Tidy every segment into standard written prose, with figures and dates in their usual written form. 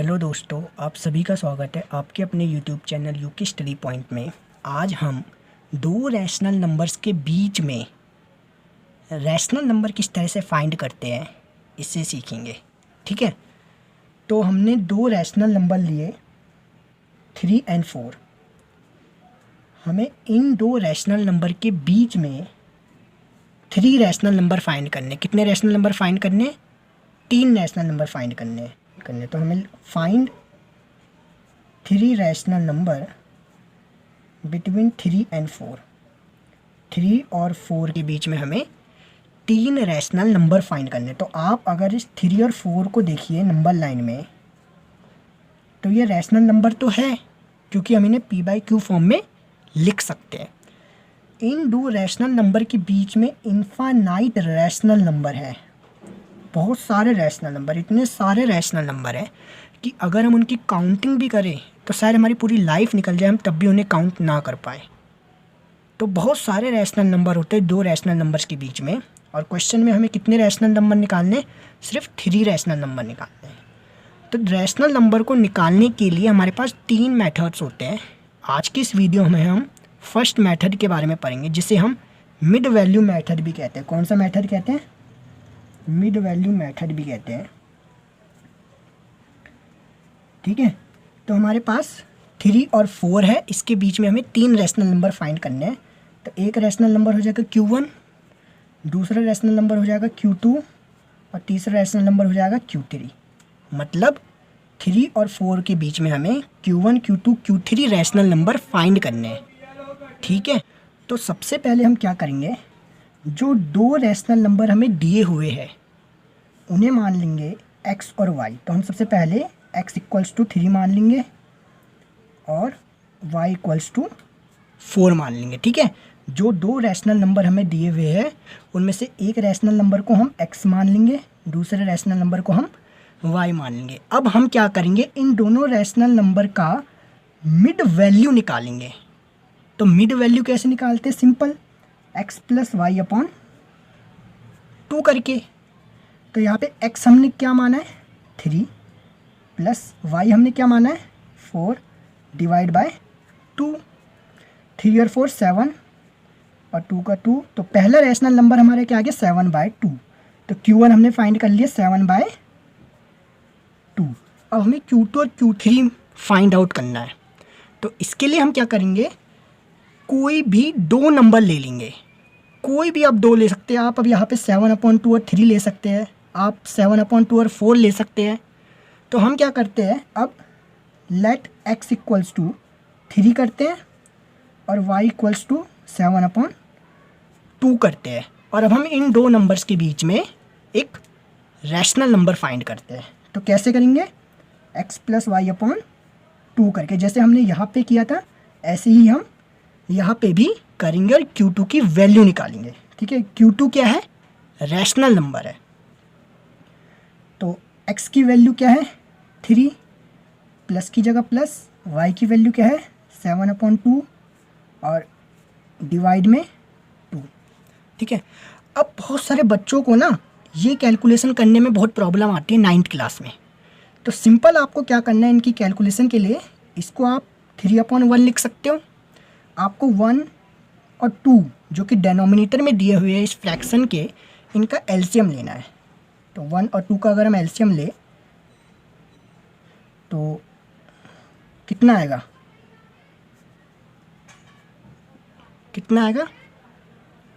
Hello दोस्तों, आप सभी का स्वागत है आपके अपने YouTube channel UK study point में। आज हम दो रैशनल नंबर्स के बीच में रैशनल नंबर किस तरह से फाइंड करते हैं इससे सीखेंगे। ठीक है, तो हमने दो रैशनल नंबर लिए 3 और 4। हमें इन दो रैशनल नंबर के बीच में 3 रैशनल नंबर फाइंड करने। कितने रैशनल नंबर फाइंड करने? 3 रैशनल नंबर फाइंड करने। तो हमें फाइंड 3 रैशनल नंबर बिटवीन 3 और 4। 3 और 4 के बीच में हमें 3 रैशनल नंबर फाइंड करने। तो आप अगर इस 3 और 4 को देखिए नंबर लाइन में, तो ये रैशनल नंबर तो है क्योंकि हम इन्हें p/q फॉर्म में लिख सकते हैं। इन दो रैशनल नंबर के बीच में इनफाइनाइट रैशनल नंबर है, बहुत सारे रैशनल नंबर। इतने सारे रैशनल नंबर हैं कि अगर हम उनकी काउंटिंग भी करें तो शायद हमारी पूरी लाइफ निकल जाए, हम तब भी उन्हें काउंट ना कर पाए। तो बहुत सारे रैशनल नंबर होते हैं दो रैशनल नंबर्स के बीच में। और क्वेश्चन में हमें कितने रैशनल नंबर निकालने? सिर्फ 3 रैशनल नंबर निकालने हैं। तो रैशनल नंबर को निकालने के लिए हमारे पास 3 मेथड्स होते हैं। आज की इस वीडियो में हम फर्स्ट मेथड के बारे में पढ़ेंगे, जिसे हम मिड वैल्यू मेथड भी कहते हैं। कौन सा मेथड कहते हैं? मिड वैल्यू मेथड भी कहते हैं। ठीक है, तो हमारे पास 3 और 4 है, इसके बीच में हमें 3 रैशनल नंबर फाइंड करने हैं। तो एक रैशनल नंबर हो जाएगा Q1, दूसरा रैशनल नंबर हो जाएगा Q2 और तीसरा रैशनल नंबर हो जाएगा Q3। मतलब 3 और 4 के बीच में हमें Q1, Q2, Q3 rational number find करने हैं। ठीक है, तो सबसे पहले हम क्या करेंगे, जो दो रैशनल नंबर हमें दिए हुए हैं उन्हें मान लेंगे x और y। तो हम सबसे पहले x = 3 मान लेंगे और y = 4 मान लेंगे। ठीक है, जो दो रैशनल नंबर हमें दिए हुए हैं उनमें से एक रैशनल नंबर को हम x मान लेंगे, दूसरे रैशनल नंबर को हम y मान लेंगे। अब हम क्या करेंगे, इन दोनों रैशनल नंबर का मिड वैल्यू निकालेंगे। तो मिड वैल्यू कैसे निकालते हैं? सिंपल, x + y/2 करके। तो यहाँ पे x हमने क्या माना है? 3 प्लस y हमने क्या माना है? 4 / 2। 3 और 4 7 और 2 का 2। तो पहला रैशनल नंबर हमारे क्या आ गया? 7/2। तो Q1 हमने फाइंड कर लिया 7/2। अब हमें Q2 और Q3 फाइंड आउट करना है। तो इसके लिए हम क्या करेंगे, कोई भी दो नंबर ले लेंगे। कोई भी आप दो ले सकते हैं। आप अब यहाँ पे 7/2 और 3 ले सकते हैं, आप 7/2 और 4 ले सकते हैं। तो हम क्या करते हैं, अब लेट x = 3 करते हैं और y = 7/2 करते हैं। और अब हम इन दो नंबर्स के बीच में एक रैशनल नंबर फाइंड करते हैं। तो कैसे करेंगे? x + y/2 करके, जैसे हमने यहाँ पे किया था ऐसे ही हम यहाँ पे भी करेंगे और Q2 की वैल्यू निकालेंगे। ठीक है, Q2 क्या है? रैशनल नंबर है। तो x की वैल्यू क्या है? 3, प्लस की जगह प्लस, y की वैल्यू क्या है? 7/2 और डिवाइड में 2। ठीक है, अब बहुत सारे बच्चों को ना ये कैलकुलेशन करने में बहुत प्रॉब्लम आती है 9th क्लास में। तो सिंपल आपको क्या करना है, इनकी कैलकुलेशन के लिए इसको आप 3/1 लिख सकते हो। आपको 1 और 2 जो कि डेनोमिनेटर में दिए हुए हैं इस फ्रैक्शन के, इनका एलसीएम लेना है। तो 1 और 2 का अगर हम एलसीएम ले तो कितना आएगा?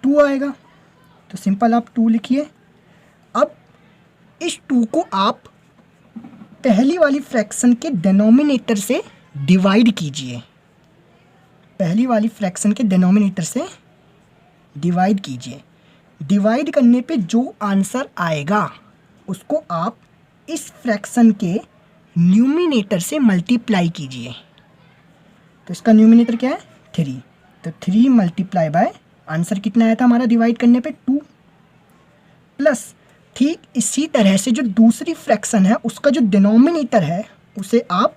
2 आएगा। तो सिंपल आप 2 लिखिए। अब इस 2 को आप पहली वाली फ्रैक्शन के डेनोमिनेटर से डिवाइड कीजिए। पहली वाली फ्रैक्शन के डेनोमिनेटर से डिवाइड कीजिए। डिवाइड करने पे जो आंसर आएगा उसको आप इस फ्रैक्शन के न्यूमिनेटर से मल्टीप्लाई कीजिए। तो इसका न्यूमिनेटर क्या है? 3। तो 3 × आंसर कितना आया था हमारा डिवाइड करने पे? 2 प्लस। ठीक इसी तरह से जो दूसरी फ्रैक्शन है उसका जो डिनोमिनेटर है उसे आप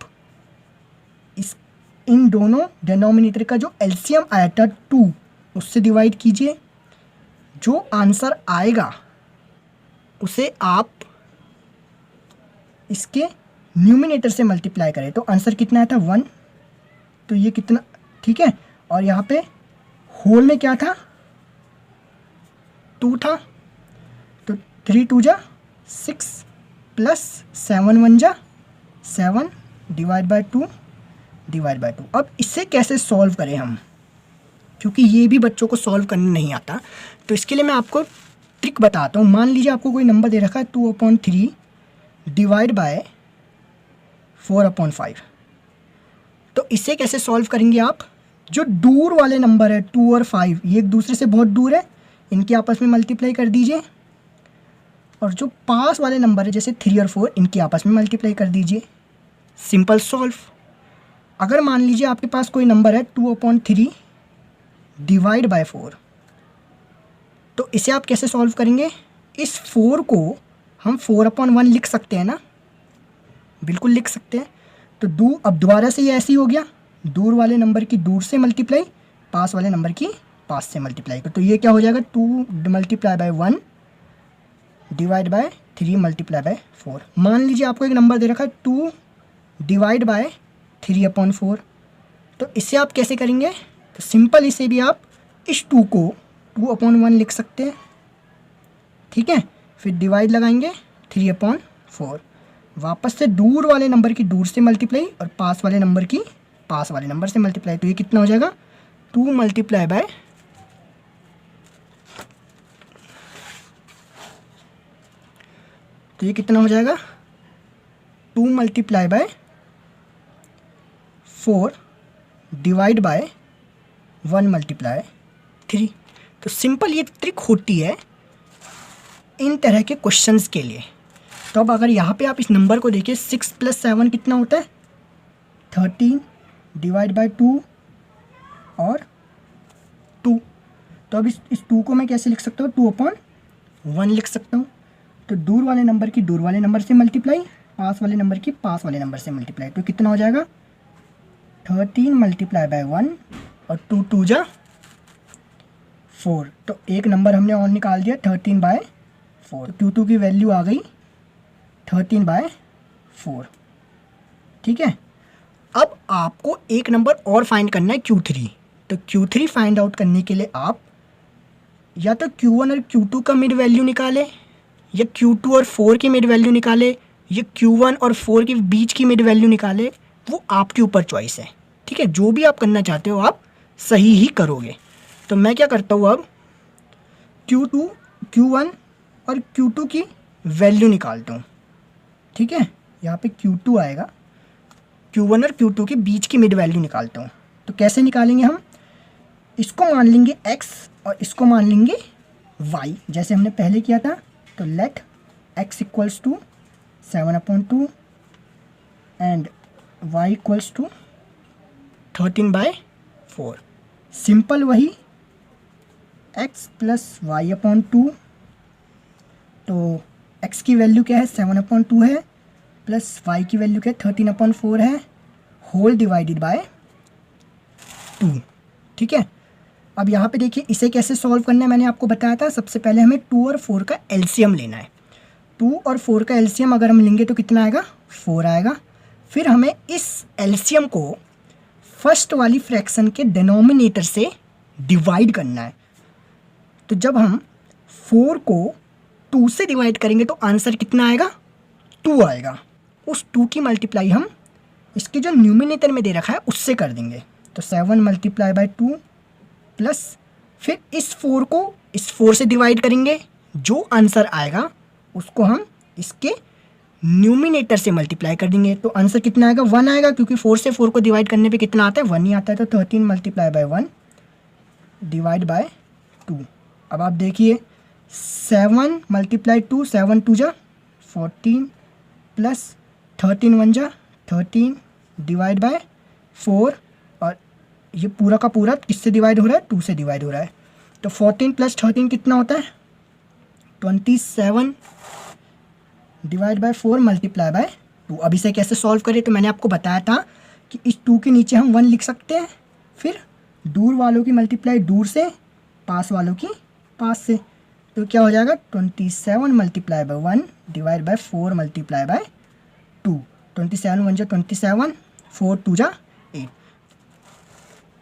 इन दोनों डिनोमिनेटर का जो एलसीएम आया था 2 उससे डिवाइड कीजिए। जो आंसर आएगा उसे आप इसके न्यूमिनेटर से मल्टीप्लाई करें तो आंसर कितना आया था 1, तो ये कितना, ठीक है। और यहाँ पे होल में क्या था, 2 था, तो 3 2 जा 6 प्लस 7 1 जा 7 डिवाइड बाय 2 डिवाइड बाय 2। अब इसे कैसे सॉल्व करें हम, क्योंकि ये भी बच्चों को सॉल्व करना नहीं आता, तो इसके लिए मैं आपको ट्रिक बताता हूँ। मान लीजिए आपको कोई नंबर दे रखा है 2/3 डिवाइड बाय 4/5, तो इसे कैसे सॉल्व करेंगे आप, जो दूर वाले नंबर है 2 और 5 ये एक दूसरे से बहुत दूर है, इनके आपस में मल्टीप्लाई कर दीजिए, और जो पास वाले नंबर है जैसे 3 और 4 इनके आपस में मल्टीप्लाई कर दीजिए। Simple solve. अगर मान लीजिए आपके पास कोई नंबर है 2/3 डिवाइड बाय 4, तो इसे आप कैसे सॉल्व करेंगे, इस 4 को हम 4/1 लिख सकते हैं ना, बिल्कुल लिख सकते हैं। तो अब दोबारा से ये ऐसे ही हो गया, दूर वाले नंबर की दूर से मल्टीप्लाई, पास वाले नंबर की पास से मल्टीप्लाई कर, तो ये क्या हो जाएगा 2 multiply by 1 divide by 3 multiply by 4। मान लीजिए आपको एक नंबर दे रखा है 2 डिवाइड बाय 3/4, तो इसे आप कैसे करेंगे, तो सिंपल इसे भी आप इस 2 को 2/1 लिख सकते हैं, ठीक है। फिर डिवाइड लगाएंगे 3/4, वापस से दूर वाले नंबर की दूर से मल्टीप्लाई और पास वाले नंबर की पास वाले नंबर से मल्टीप्लाई, तो ये कितना हो जाएगा 2 मल्टीप्लाई बाय, तो ये कितना हो जाएगा 2 multiply by 4 divide by 1 multiply 3। तो सिंपल ये ट्रिक होती है इन तरह के क्वेश्चंस के लिए। तो अब अगर यहाँ पे आप इस नंबर को देखिए 6 + 7 कितना होता है 13 डिवाइड बाय 2 और 2, तो अब इस 2 को मैं कैसे लिख सकता हूँ 2/1 लिख सकता हूँ। तो दूर वाले नंबर की दूर वाले नंबर से मल्टीप्लाई, पास वाले नंबर की पास वाले नंबर से मल्टीप्लाई, तो कितना हो जाएगा 13 मल्टीप्लाई बाय 1 और 2 2 जा 4, तो एक नंबर हमने और निकाल दिया 13/4, तो Q2 की वैल्यू आ गई 13/4, ठीक है। अब आपको एक नंबर और फाइंड करना है Q3, तो Q3 फाइंड आउट करने के लिए आप या तो Q1 और Q2 का मिड वैल्यू निकालें, या Q2 और 4 की मिड वैल्यू निकाले, या Q1 और 4 के बीच की मिड वैल्यू निकाले, वो आपके ऊपर चॉइस है, ठीक है। जो भी आप करना चाहते हो आप सही ही करोगे। तो मैं क्या करता हूँ अब Q2, Q1 और Q2 की वैल्यू निकालता हूँ, ठीक है। यहाँ पे Q2 आएगा, Q1 और Q2 के बीच की मिड वैल्यू निकालता हूँ। तो कैसे निकालेंगे हम, इसको मान लेंगे x और इसको मान लेंगे y, जैसे हमने पहले किया था। तो let x equals to 7/2 and y equals to 13/4। Simple वही x प्लस y/2, तो x की वैल्यू क्या है 7/2 है, प्लस y की वैल्यू क्या है 13/4 है, होल डिवाइडेड बाय 2, ठीक है। अब यहाँ पे देखिए इसे कैसे सॉल्व करना है, मैंने आपको बताया था। सबसे पहले हमें 2 और 4 का एलसीएम लेना है। 2 और 4 का एलसीएम अगर हम लेंगे तो कितना आएगा 4 आएगा। फिर हमें इस एलसीएम को फर्स्ट वाली फ्रैक्शन के डिनोमिनेटर से डिवाइड करना है। तो जब हम 4 को 2 से डिवाइड करेंगे तो आंसर कितना आएगा 2 आएगा। उस 2 की मल्टीप्लाई हम इसके जो न्यूमिनेटर में दे रखा है उससे कर देंगे। तो 7 मल्टीप्लाई बाय 2 प्लस फिर इस 4 को इस 4 से डिवाइड करेंगे, जो आंसर आएगा उसको हम इसके न्यूमिनेटर से मल्टीप्लाई कर देंगे। तो आंसर कितना आएगा 1 आएगा, क्योंकि 4 से 4 को डिवाइड करने पे कितना आता है 1 ही आता है। तो 13 मल्टीप्लाई बाय 1 डिवाइड बाय 2। अब आप देखिए 7 मल्टीप्लाई 2 7 2 जा 14 प्लस 13 1 जा 13 डिवाइड बाय 4, और ये पूरा का पूरा किससे डिवाइड हो रहा है 2 से डिवाइड हो रहा है। तो 14 प्लस 13 कितना होता है 27 डिवाइड बाय 4 मल्टीप्लाई बाय 2। अब इसे कैसे सॉल्व करें, तो मैंने आपको बताया था कि इस 2 के नीचे हम 1 लिख सकते हैं, फिर दूर वालों की मल्टीप्लाई दूर से, पास वालों की पास से। तो क्या हो जाएगा 27 multiply by 1 divide by 4 multiply by 2। 27 1 जा 27, 4 2 जा 8।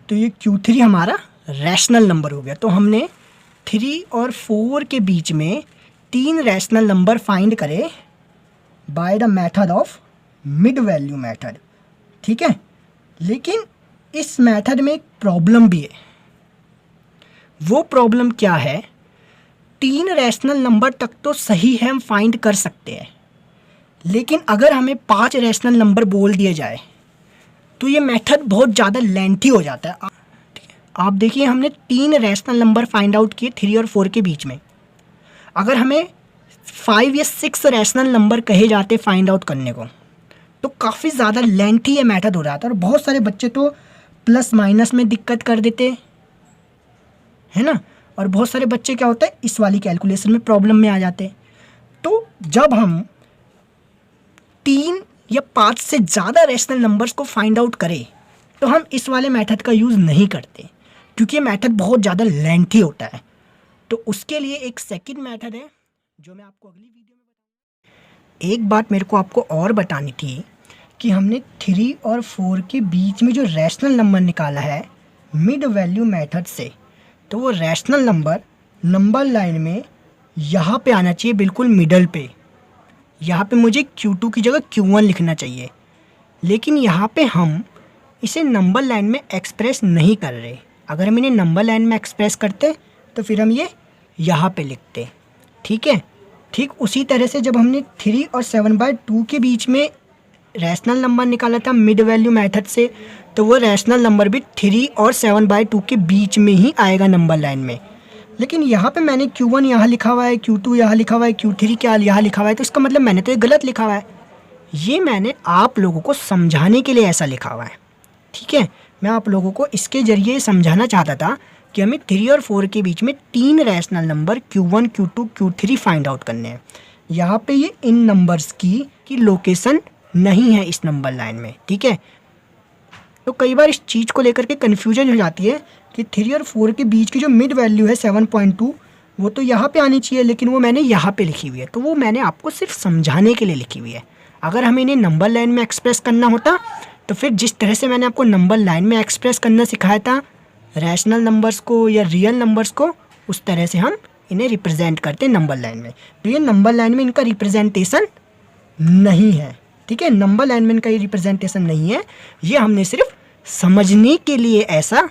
तो ये Q3 हमारा रैशनल नंबर हो गया। तो हमने 3 और 4 के बीच में 3 रैशनल नंबर फाइंड करे by the method of mid value method, ठीक है। लेकिन इस मेथड में एक प्रॉब्लम भी है। वो प्रॉब्लम क्या है, 3 रैशनल नंबर तक तो सही है, हम फाइंड कर सकते हैं, लेकिन अगर हमें 5 रैशनल नंबर बोल दिए जाए तो ये मेथड बहुत ज़्यादा लेंथी हो जाता है। आप देखिए, हमने 3 रैशनल नंबर फाइंड आउट किए 3 और 4 के बीच में। अगर हमें 5 या 6 रैशनल नंबर कहे जाते फाइंड आउट करने को, तो काफ़ी ज़्यादा लेंथी ये मेथड हो जाता है। और बहुत सारे बच्चे तो प्लस माइनस में दिक्कत कर देते है ना, और बहुत सारे बच्चे क्या होता है, इस वाली कैलकुलेशन में प्रॉब्लम में आ जाते हैं। तो जब हम 3 या 5 से ज़्यादा रैशनल नंबर्स को फाइंड आउट करें तो हम इस वाले मेथड का यूज़ नहीं करते, क्योंकि ये मेथड बहुत ज़्यादा लेंथी होता है। तो उसके लिए एक सेकंड मेथड है जो मैं आपको अगली वीडियो में बताऊंगा। एक बात मेरे को आपको और बतानी थी कि हमने 3 और 4 के बीच में जो रैशनल नंबर निकाला है मिड वैल्यू मेथड से, तो वो रैशनल नंबर लाइन में यहाँ पे आना चाहिए, बिल्कुल मिडल पे। यहाँ पे मुझे Q2 की जगह Q1 लिखना चाहिए, लेकिन यहाँ पे हम इसे नंबर लाइन में एक्सप्रेस नहीं कर रहे। अगर हम इन्हें नंबर लाइन में एक्सप्रेस करते तो फिर हम ये यहाँ पे लिखते, ठीक है। ठीक उसी तरह से जब हमने 3 और 7/2 के बीच में रैशनल नंबर निकाला था मिड वैल्यू मेथड से, तो वो रैशनल नंबर भी 3 और 7/2 के बीच में ही आएगा नंबर लाइन में। लेकिन यहाँ पे मैंने Q1 यहाँ लिखा हुआ है, Q2 यहाँ लिखा हुआ है, Q3 क्या यहाँ लिखा हुआ है, तो इसका मतलब मैंने तो ये गलत लिखा हुआ है। ये मैंने आप लोगों को समझाने के लिए ऐसा लिखा हुआ है, ठीक है। मैं आप लोगों को इसके ज़रिए समझाना चाहता था कि हमें 3 और 4 के बीच में 3 rational number Q1, Q2, Q3 find out करने हैं। यहाँ पे ये इन नंबर्स की लोकेशन नहीं है इस नंबर लाइन में, ठीक है। तो कई बार इस चीज़ को लेकर के कन्फ्यूजन हो जाती है कि 3 और 4 के बीच की जो मिड वैल्यू है 7.2, वो तो यहाँ पे आनी चाहिए, लेकिन वो मैंने यहाँ पे लिखी हुई है। तो वो मैंने आपको सिर्फ समझाने के लिए लिखी हुई है। अगर हमें इन्हें नंबर लाइन में एक्सप्रेस करना होता तो फिर जिस तरह से मैंने आपको नंबर लाइन में एक्सप्रेस करना सिखाया था रैशनल नंबर्स को या रियल नंबर्स को, उस तरह से हम इन्हें रिप्रेजेंट करते हैं नंबर लाइन में। तो ये नंबर लाइन में इनका रिप्रेजेंटेशन नहीं है, ठीक है। नंबर लाइन में इनका ये रिप्रेजेंटेशन नहीं है, ये हमने सिर्फ समझने के लिए ऐसा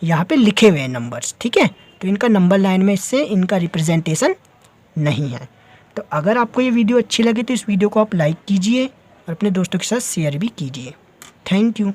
यहाँ पे लिखे हुए हैं नंबर्स, ठीक है। तो इनका नंबर लाइन में इससे इनका रिप्रेजेंटेशन नहीं है। तो अगर आपको ये वीडियो अच्छी लगे तो इस वीडियो को आप लाइक कीजिए और अपने दोस्तों के साथ शेयर भी कीजिए। Thank you.